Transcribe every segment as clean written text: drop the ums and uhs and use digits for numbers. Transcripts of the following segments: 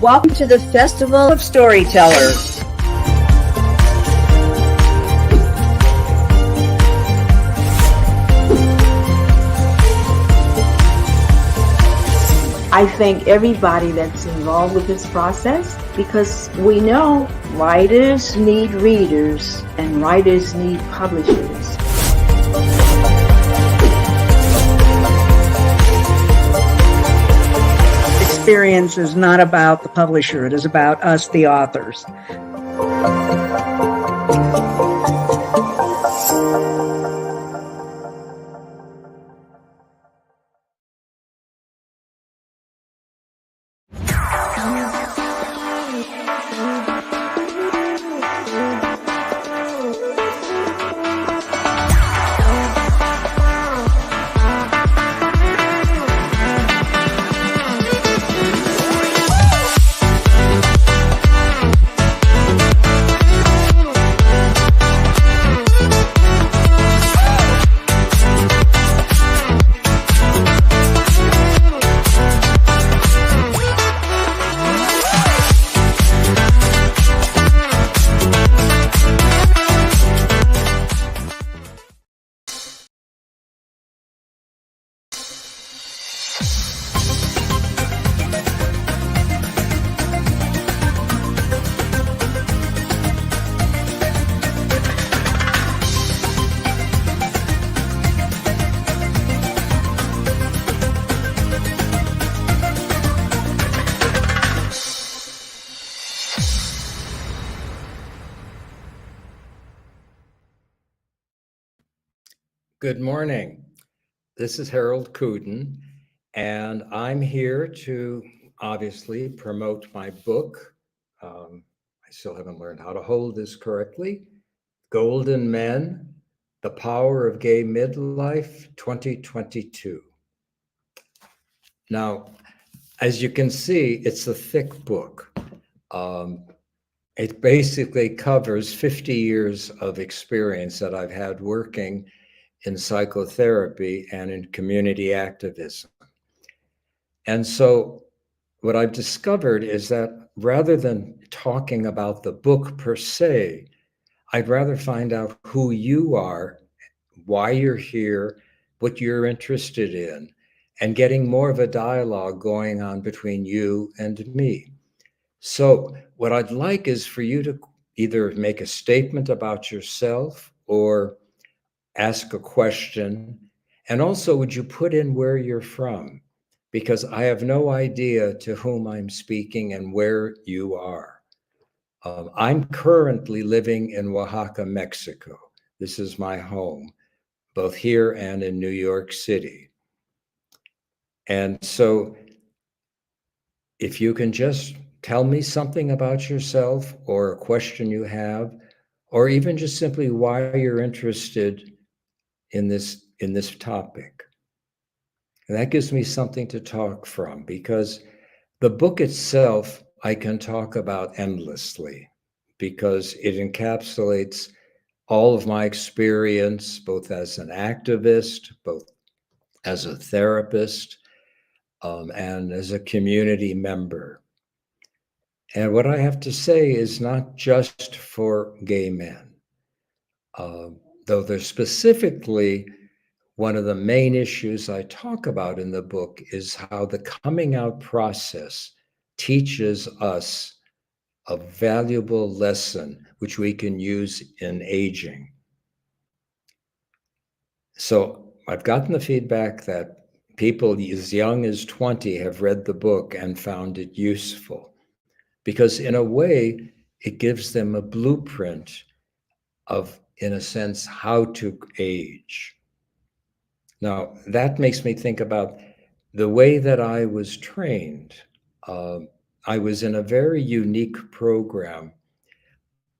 Welcome to the Festival of Storytellers. I thank everybody that's involved with this process because we know writers need readers and writers need publishers. Experience is not about the publisher, it is about us, the authors. Good morning. This is Harold Kooden, and I'm here to obviously promote my book. I still haven't learned how to hold this correctly. Golden Men, The Power of Gay Midlife 2022. Now, as you can see, it's a thick book. It basically covers 50 years of experience that I've had working in psychotherapy and in community activism. And so what I've discovered is that rather than talking about the book per se, I'd rather find out who you are, why you're here, what you're interested in, and getting more of a dialogue going on between you and me. So what I'd like is for you to either make a statement about yourself or ask a question. And also, would you put in where you're from? Because I have no idea to whom I'm speaking and where you are. I'm currently living in Oaxaca, Mexico. This is my home, both here and in New York City. And so if you can just tell me something about yourself or a question you have, or even just simply why you're interested in this topic. And that gives me something to talk from, because the book itself I can talk about endlessly because it encapsulates all of my experience, both as an activist, both as a therapist, and as a community member. And what I have to say is not just for gay men, though there's specifically one of the main issues I talk about in the book is how the coming out process teaches us a valuable lesson which we can use in aging. So I've gotten the feedback that people as young as 20 have read the book and found it useful because in a way it gives them a blueprint of, in a sense, how to age. Now, that makes me think about the way that I was trained. I was in a very unique program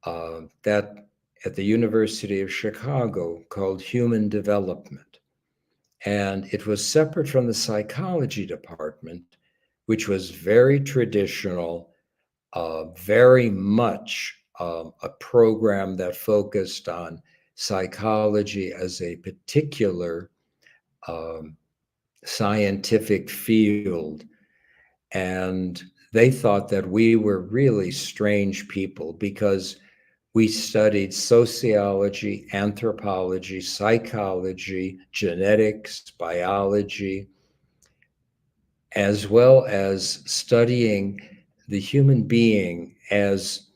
that at the University of Chicago called Human Development. And it was separate from the psychology department, which was very traditional, very much a program that focused on psychology as a particular scientific field. And they thought that we were really strange people because we studied sociology, anthropology, psychology, genetics, biology, as well as studying the human being as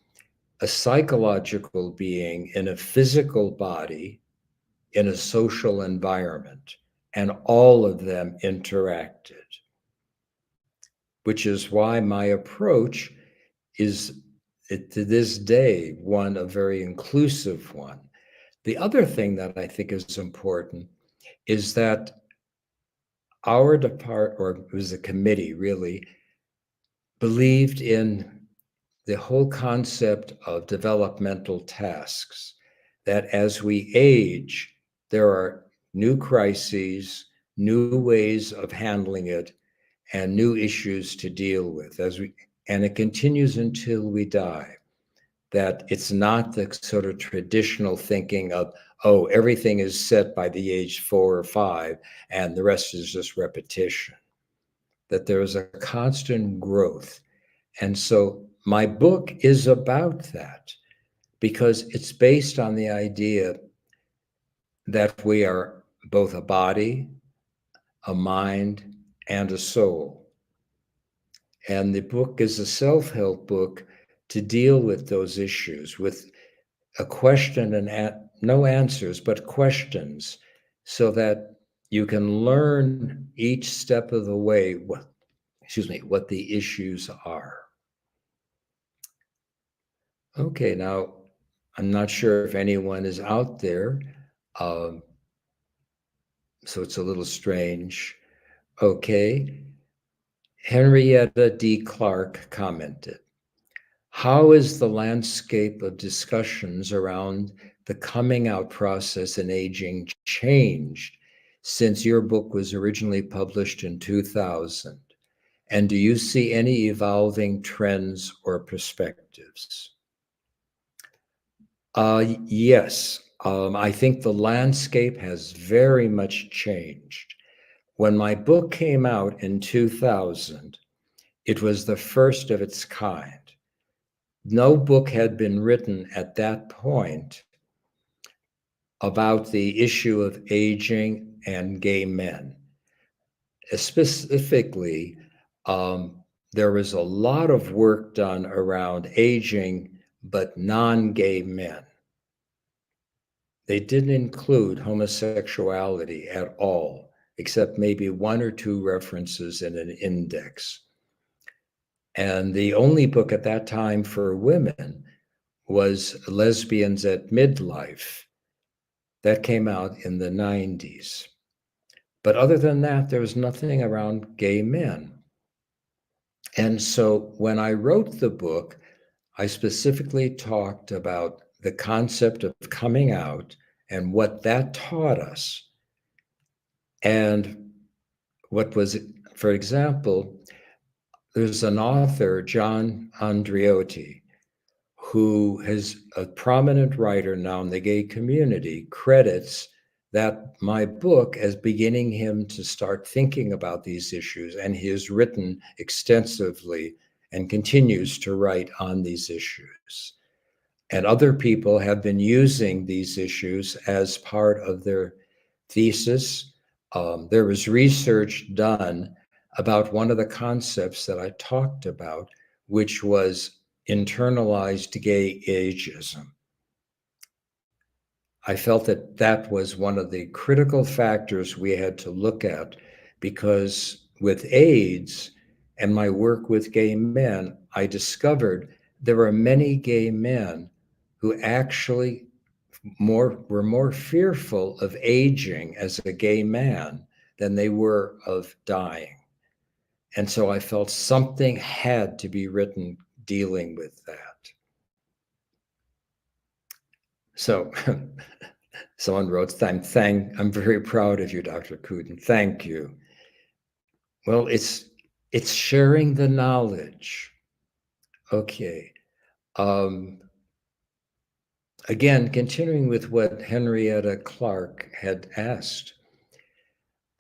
a psychological being in a physical body in a social environment, and all of them interacted, which is why my approach is, to this day, a very inclusive one. The other thing that I think is important is that our or it was a committee really, believed in the whole concept of developmental tasks, that as we age, there are new crises, new ways of handling it, and new issues to deal with and it continues until we die. That it's not the sort of traditional thinking of, oh, everything is set by the age 4 or 5 and the rest is just repetition. That there is a constant growth. And so my book is about that because it's based on the idea that we are both a body, a mind, and a soul. And the book is a self-help book to deal with those issues with a question and no answers, but questions, so that you can learn each step of the way what the issues are. Okay, now I'm not sure if anyone is out there, so it's a little strange. Okay, Henrietta D. Clark commented, how is the landscape of discussions around the coming out process in aging changed since your book was originally published in 2000? And do you see any evolving trends or perspectives? Yes, I think the landscape has very much changed. When my book came out in 2000, it was the first of its kind. No book had been written at that point about the issue of aging and gay men. Specifically, there was a lot of work done around aging, but non-gay men. They didn't include homosexuality at all, except maybe 1 or 2 references in an index. And the only book at that time for women was Lesbians at Midlife. That came out in the 90s. But other than that, there was nothing around gay men. And so when I wrote the book, I specifically talked about the concept of coming out and what that taught us. And what was, for example, there's an author, John Andreotti, who is a prominent writer now in the gay community, credits that my book as beginning him to start thinking about these issues. And he has written extensively and continues to write on these issues. And other people have been using these issues as part of their thesis. There was research done about one of the concepts that I talked about, which was internalized gay ageism. I felt that that was one of the critical factors we had to look at, because with AIDS and my work with gay men, I discovered there are many gay men who actually were more fearful of aging as a gay man than they were of dying. And so I felt something had to be written dealing with that. So someone wrote, I'm very proud of you, Dr. Kooden. Thank you. Well, it's sharing the knowledge. Okay. Again, continuing with what Henrietta Clark had asked,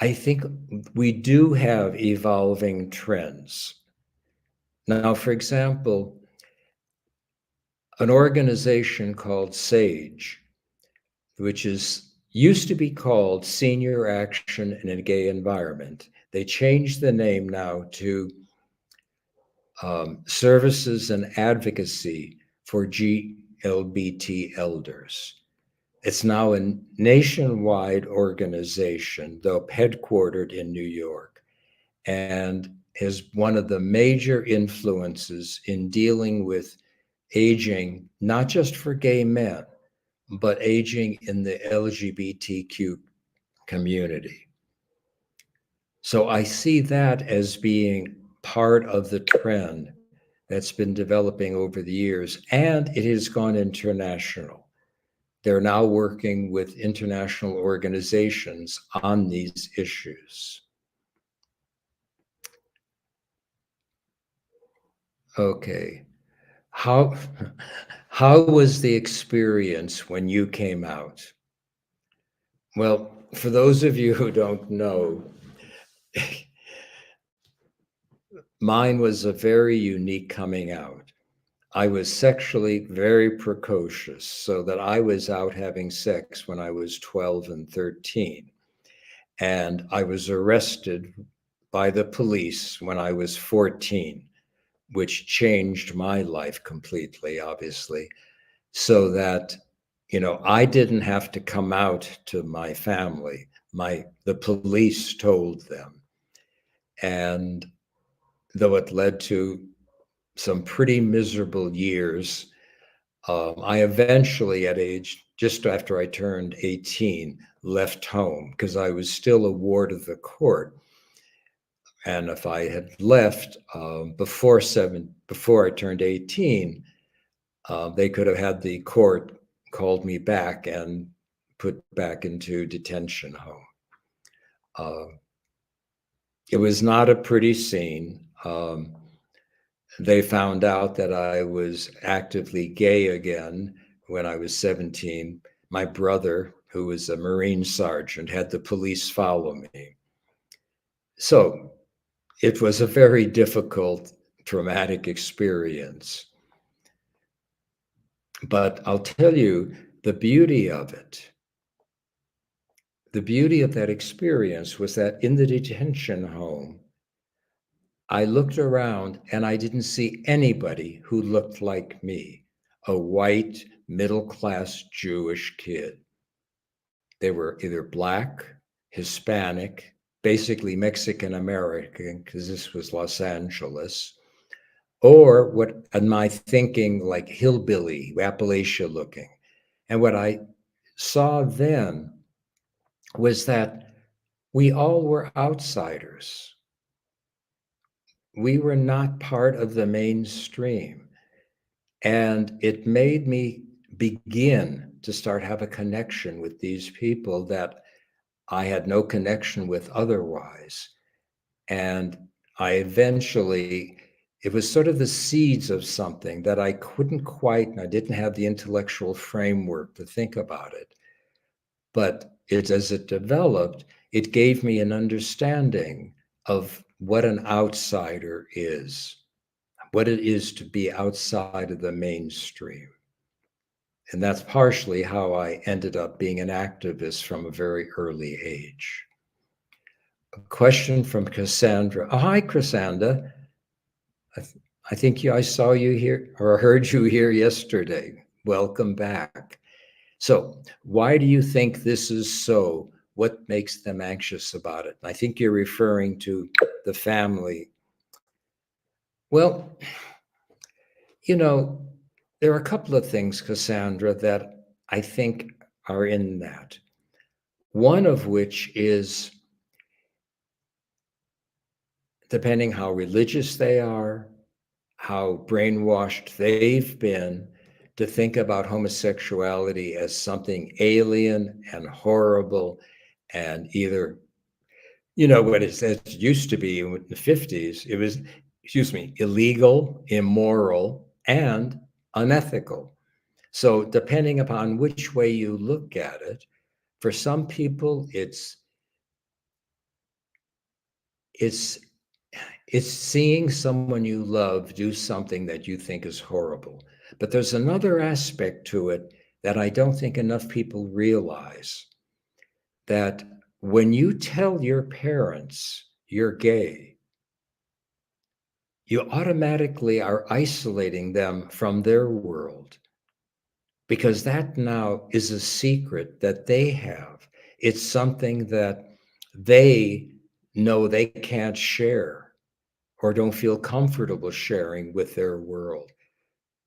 I think we do have evolving trends. Now, for example, an organization called SAGE, which used to be called Senior Action in a Gay Environment. They changed the name now to Services and Advocacy for GLBT Elders. It's now a nationwide organization, though headquartered in New York, and is one of the major influences in dealing with aging, not just for gay men, but aging in the LGBTQ community. So I see that as being part of the trend that's been developing over the years, and it has gone international. They're now working with international organizations on these issues. Okay. How was the experience when you came out? Well, for those of you who don't know, mine was a very unique coming out. I was sexually very precocious, so that I was out having sex when I was 12 and 13. And I was arrested by the police when I was 14, which changed my life completely, obviously, so that, I didn't have to come out to my family. The police told them. And though it led to some pretty miserable years, I eventually, at age just after I turned 18, left home because I was still a ward of the court. And if I had left before I turned 18, they could have had the court called me back and put back into detention home. It was not a pretty scene. They found out that I was actively gay again when I was 17. My brother, who was a Marine sergeant, had the police follow me. So it was a very difficult, traumatic experience. But I'll tell you the beauty of it. The beauty of that experience was that in the detention home, I looked around and I didn't see anybody who looked like me, a white, middle-class Jewish kid. They were either Black, Hispanic, basically Mexican American, because this was Los Angeles, or what in my thinking, like hillbilly, Appalachia looking. And what I saw then was that we all were outsiders. We were not part of the mainstream. And it made me begin to start have a connection with these people that I had no connection with otherwise. And it was sort of the seeds of something that I couldn't quite, and I didn't have the intellectual framework to think about it. But as it developed, it gave me an understanding of what an outsider is, what it is to be outside of the mainstream. And that's partially how I ended up being an activist from a very early age. A question from Cassandra. Oh, hi, Cassandra. I think I saw you here or heard you here yesterday. Welcome back. So why do you think this is so? What makes them anxious about it? I think you're referring to the family. Well, there are a couple of things, Cassandra, that I think are in that. One of which is, depending how religious they are, how brainwashed they've been, to think about homosexuality as something alien and horrible and either, what it used to be in the 50s, it was, illegal, immoral, and unethical. So depending upon which way you look at it, for some people, it's it's seeing someone you love do something that you think is horrible. But there's another aspect to it that I don't think enough people realize, that when you tell your parents you're gay, you automatically are isolating them from their world, because that now is a secret that they have. It's something that they know they can't share or don't feel comfortable sharing with their world.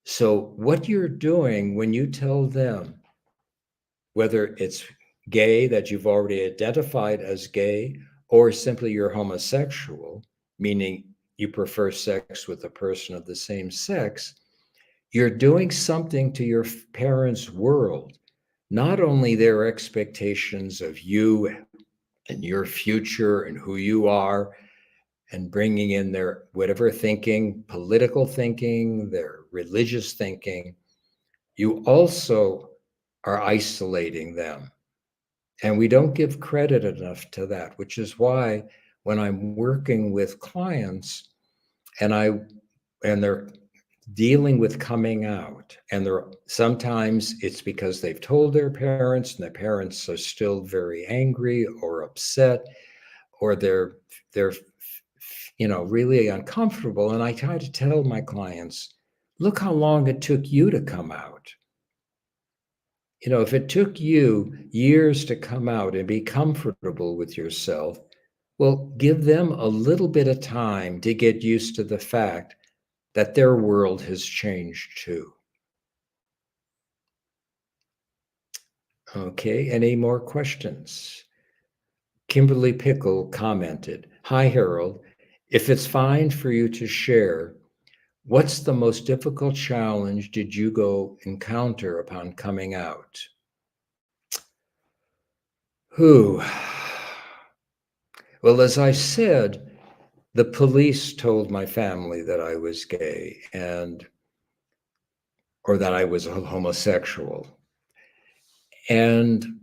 So, what you're doing when you tell them, whether it's gay that you've already identified as gay, or simply you're homosexual, meaning you prefer sex with a person of the same sex, you're doing something to your parents' world, not only their expectations of you and your future and who you are, and bringing in their whatever thinking, political thinking, their religious thinking, you also are isolating them. And we don't give credit enough to that, which is why when I'm working with clients and they're dealing with coming out, and they're sometimes it's because they've told their parents and their parents are still very angry or upset, or they're really uncomfortable, and I try to tell my clients, look how long it took you to come out. If it took you years to come out and be comfortable with yourself, well, give them a little bit of time to get used to the fact that their world has changed too. Okay, any more questions? Kimberly Pickle commented, "Hi, Harold. If it's fine for you to share, what's the most difficult challenge did you go encounter upon coming out?" Who? Well, as I said, the police told my family that I was gay or that I was a homosexual. And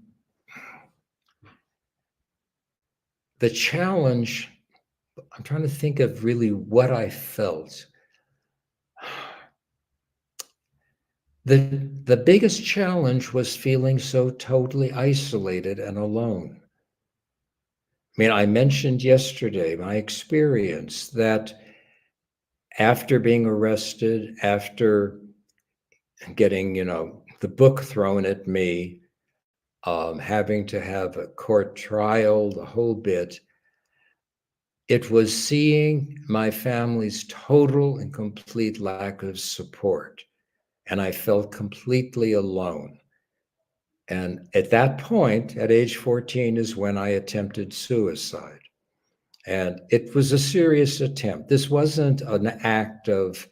the challenge, I'm trying to think of really what I felt. The biggest challenge was feeling so totally isolated and alone. I mean, I mentioned yesterday my experience that after being arrested, after getting, the book thrown at me, having to have a court trial, the whole bit, it was seeing my family's total and complete lack of support. And I felt completely alone. And at that point, at age 14, is when I attempted suicide. And it was a serious attempt. This wasn't an act of,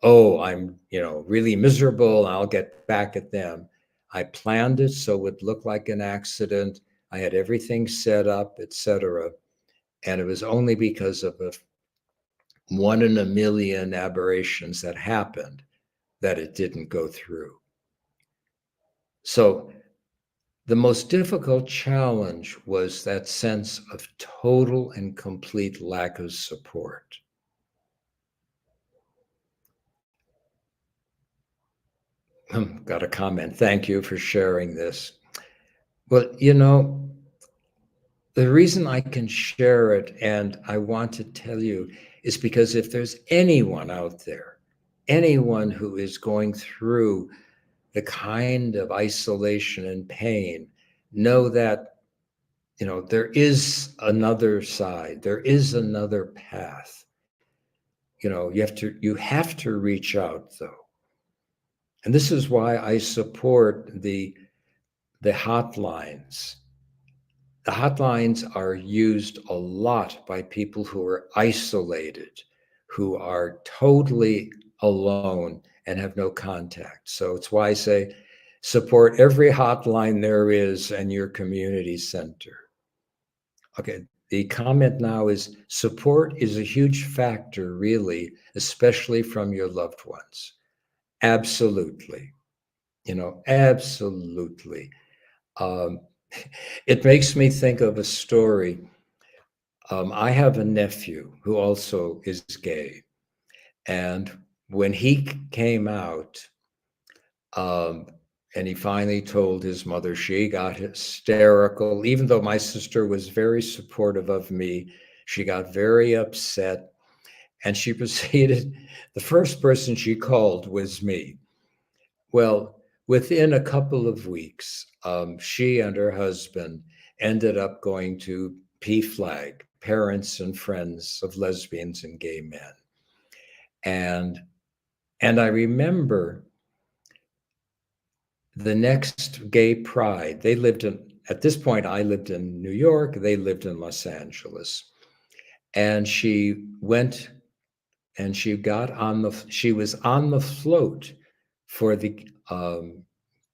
oh, I'm, really miserable, I'll get back at them. I planned it so it would look like an accident. I had everything set up, etc. And it was only because of a 1 in a million aberrations that happened that it didn't go through. So the most difficult challenge was that sense of total and complete lack of support. Got a comment. Thank you for sharing this. Well, the reason I can share it and I want to tell you is because if there's anyone out there, anyone who is going through the kind of isolation and pain, know that, there is another side, there is another path. You have to reach out though. And this is why I support the hotlines. The hotlines are used a lot by people who are isolated, who are totally alone and have no contact. So it's why I say support every hotline there is and your community center. Okay, the comment now is support is a huge factor, really, especially from your loved ones. Absolutely. Absolutely. Um, it makes me think of a story. I have a nephew who also is gay. And when he came out, um, and he finally told his mother, she got hysterical. Even though my sister was very supportive of me, she got very upset. And she proceeded, the first person she called was me. Well, within a couple of weeks, she and her husband ended up going to PFLAG, Parents and Friends of Lesbians and Gay Men. And I remember the next gay pride, they lived in, at this point, I lived in New York, they lived in Los Angeles. And she went and she was on the float for the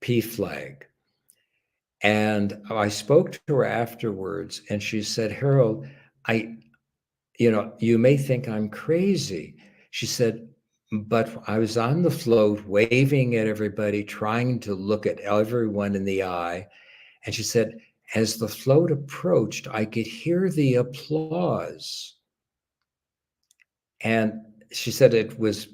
PFLAG. And I spoke to her afterwards and she said, Harold, you may think I'm crazy. She said, but I was on the float waving at everybody, trying to look at everyone in the eye. And she said, as the float approached, I could hear the applause. And she said it was,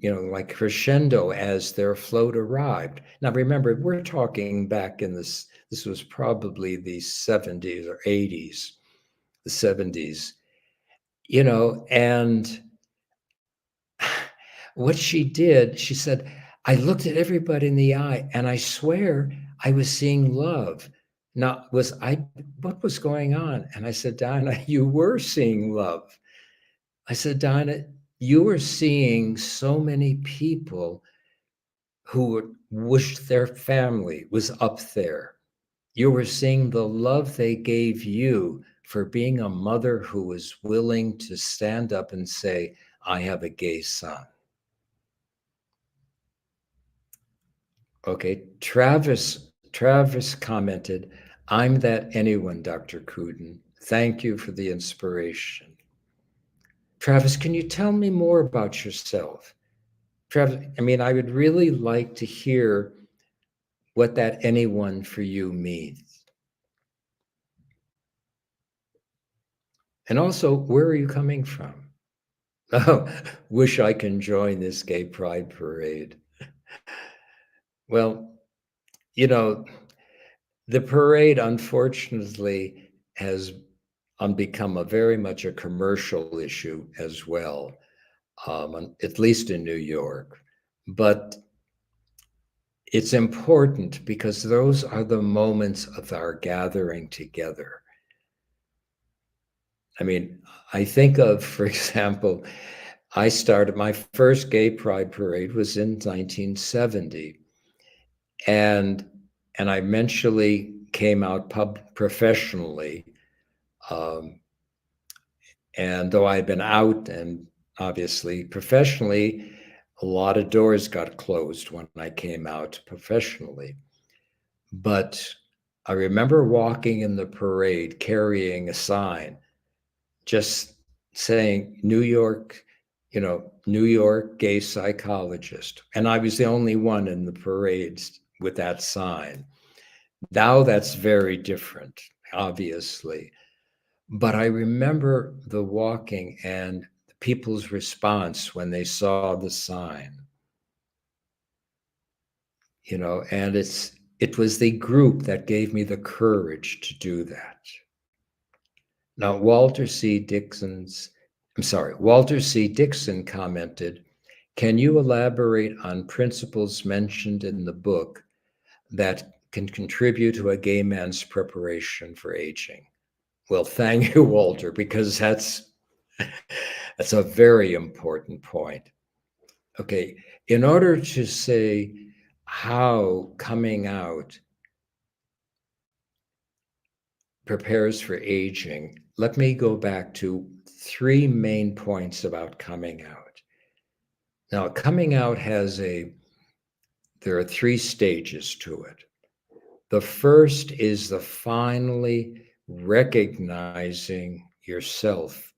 like crescendo as their float arrived. Now, remember, we're talking back in this was probably the 70s or 80s, the 70s, and what she did, she said, I looked at everybody in the eye and I swear I was seeing love. Now, what was going on? And I said, Dinah, you were seeing love. I said, Dinah, you were seeing so many people who wished their family was up there. You were seeing the love they gave you for being a mother who was willing to stand up and say, I have a gay son. Okay, Travis commented, I'm that anyone, Dr. Kooden. Thank you for the inspiration. Travis, can you tell me more about yourself? Travis, I would really like to hear what that anyone for you means. And also, where are you coming from? Oh, wish I can join this gay pride parade. Well, the parade, unfortunately, has become very much a commercial issue as well, at least in New York. But it's important because those are the moments of our gathering together. I think of, for example, I started my first gay pride parade was in 1970. And I eventually came out professionally. And though I'd been out and obviously professionally, a lot of doors got closed when I came out professionally. But I remember walking in the parade carrying a sign just saying New York, New York gay psychologist. And I was the only one in the parades with that sign. Now that's very different, obviously. But I remember the walking and people's response when they saw the sign. And it was the group that gave me the courage to do that. Now, Walter C. Dixon commented, can you elaborate on principles mentioned in the book that can contribute to a gay man's preparation for aging? Well, thank you, Walter, because that's a very important point. Okay, in order to say how coming out prepares for aging, let me go back to 3 main points about coming out. Now, coming out there are 3 stages to it. The first is the finally recognizing yourself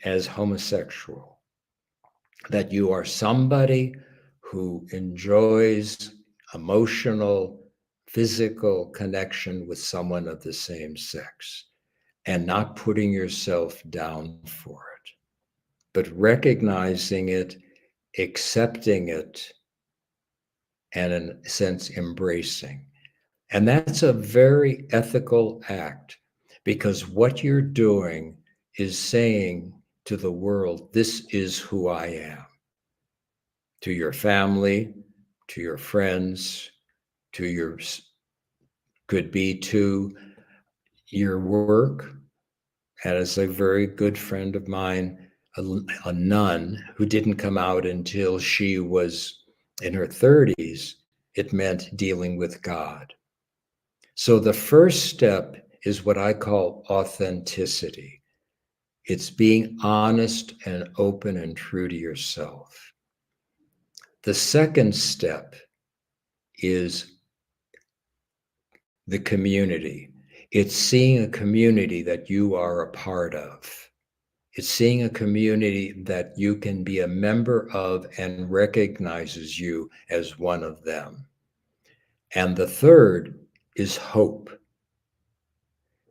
as homosexual, that you are somebody who enjoys emotional, physical connection with someone of the same sex. and not putting yourself down for it, but recognizing it, accepting it, and in a sense, embracing. And that's a very ethical act, because what you're doing is saying to the world, this is who I am. To your family, to your friends, to your, could be to your work. And as a very good friend of mine, a nun who didn't come out until she was in her 30s, it meant dealing with God. So the first step is what I call authenticity. It's being honest and open and true to yourself. The second step is the community. It's seeing a community that you are a part of. It's seeing a community that you can be a member of and recognizes you as one of them. And the third is hope.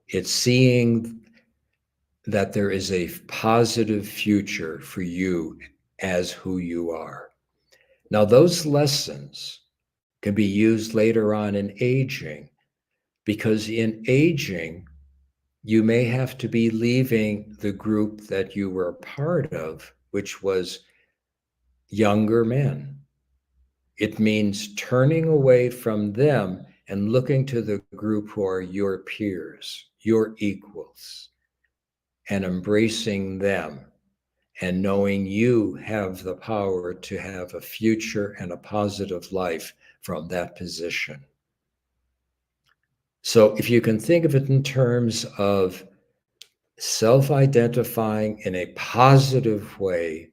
It's seeing that there is a positive future for you as who you are. Now, those lessons can be used later on in aging, because in aging, you may have to be leaving the group that you were a part of, which was younger men. It means turning away from them and looking to the group who are your peers, your equals, and embracing them and knowing you have the power to have a future and a positive life from that position. So if you can think of it in terms of self-identifying in a positive way,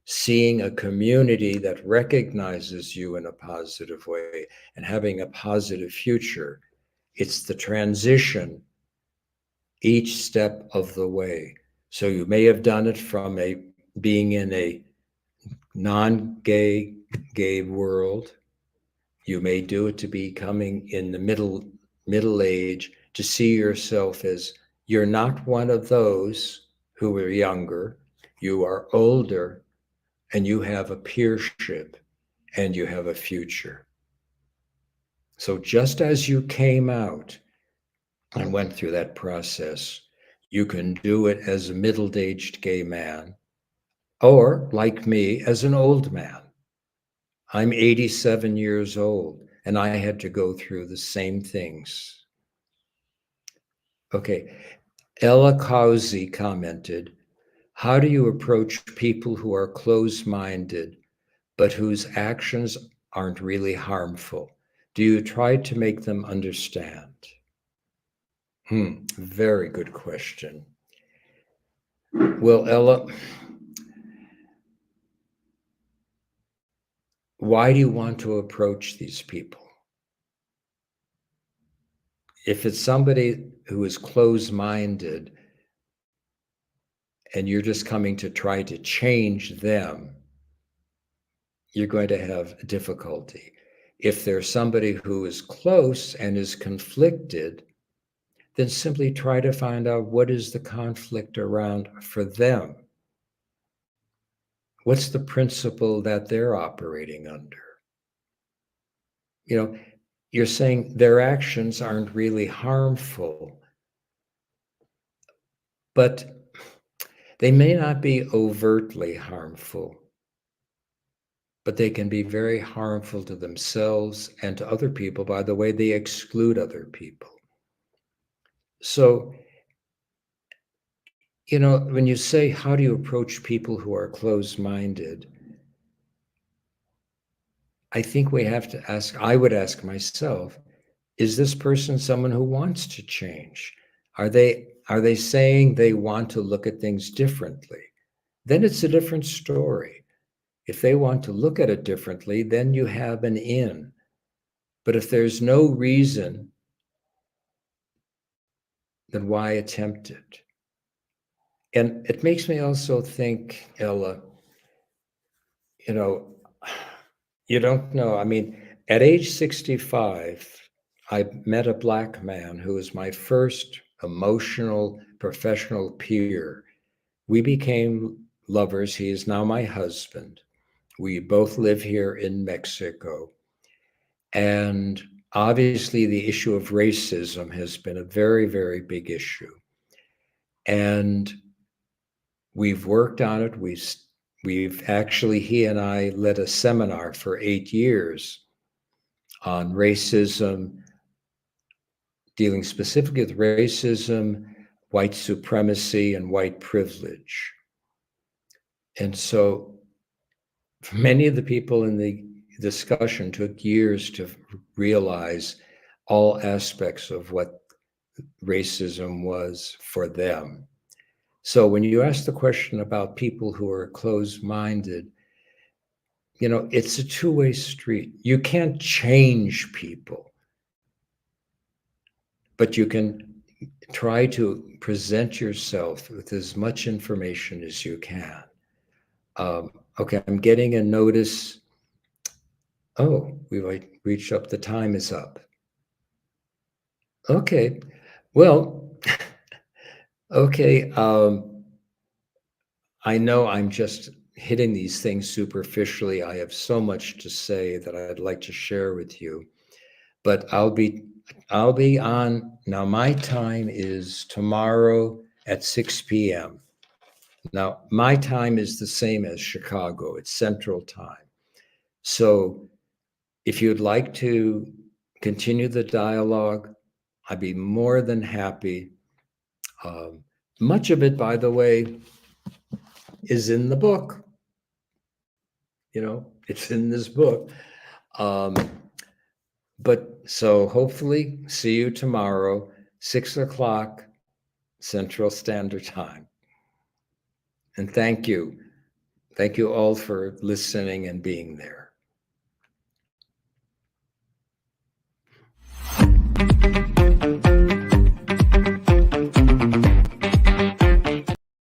seeing a community that recognizes you in a positive way, and having a positive future, it's the transition each step of the way. So you may have done it from being in a non-gay gay world. You may do it to becoming in the middle age, to see yourself as you're not one of those who are younger, you are older, and you have a peership and you have a future. So just as you came out and went through that process, you can do it as a middle-aged gay man, or like me, as an old man. I'm 87 years old, and I had to go through the same things. Okay, Ella Causey commented, how do you approach people who are closed-minded, but whose actions aren't really harmful? Do you try to make them understand? Very good question. Well, Ella, why do you want to approach these people? If it's somebody who is closed-minded and you're just coming to try to change them, you're going to have difficulty. If there's somebody who is close and is conflicted, then simply try to find out what is the conflict around for them. What's the principle that they're operating under? You know, you're saying their actions aren't really harmful, but they may not be overtly harmful, but they can be very harmful to themselves and to other people by the way they exclude other people. So, you know, when you say, how do you approach people who are closed-minded? I think we have to ask, I would ask myself, is this person someone who wants to change? Are they saying they want to look at things differently? Then it's a different story. If they want to look at it differently, then you have an in. But if there's no reason, then why attempt it? And it makes me also think, Ella, you know, you don't know. I mean, at age 65, I met a Black man who was my first emotional, professional peer. We became lovers. He is now my husband. We both live here in Mexico. And obviously, the issue of racism has been a very, very big issue. And we've worked on it. We've actually, he and I led a seminar for 8 years on racism, dealing specifically with racism, white supremacy, and white privilege. And so for many of the people in the discussion took years to realize all aspects of what racism was for them. So when you ask the question about people who are closed-minded, it's a two-way street. You can't change people, but you can try to present yourself with as much information as you can. Okay, I'm getting a notice. Oh, we've reached up. The time is up. Okay, well, okay. I know I'm just hitting these things superficially. I have so much to say that I'd like to share with you, but I'll be on. Now my time is tomorrow at 6 p.m. Now my time is the same as Chicago. It's Central Time. So if you'd like to continue the dialogue, I'd be more than happy. Much of it, by the way, is in the book. It's in this book. But so hopefully see you tomorrow, 6 o'clock Central Standard Time. And thank you. Thank you all for listening and being there.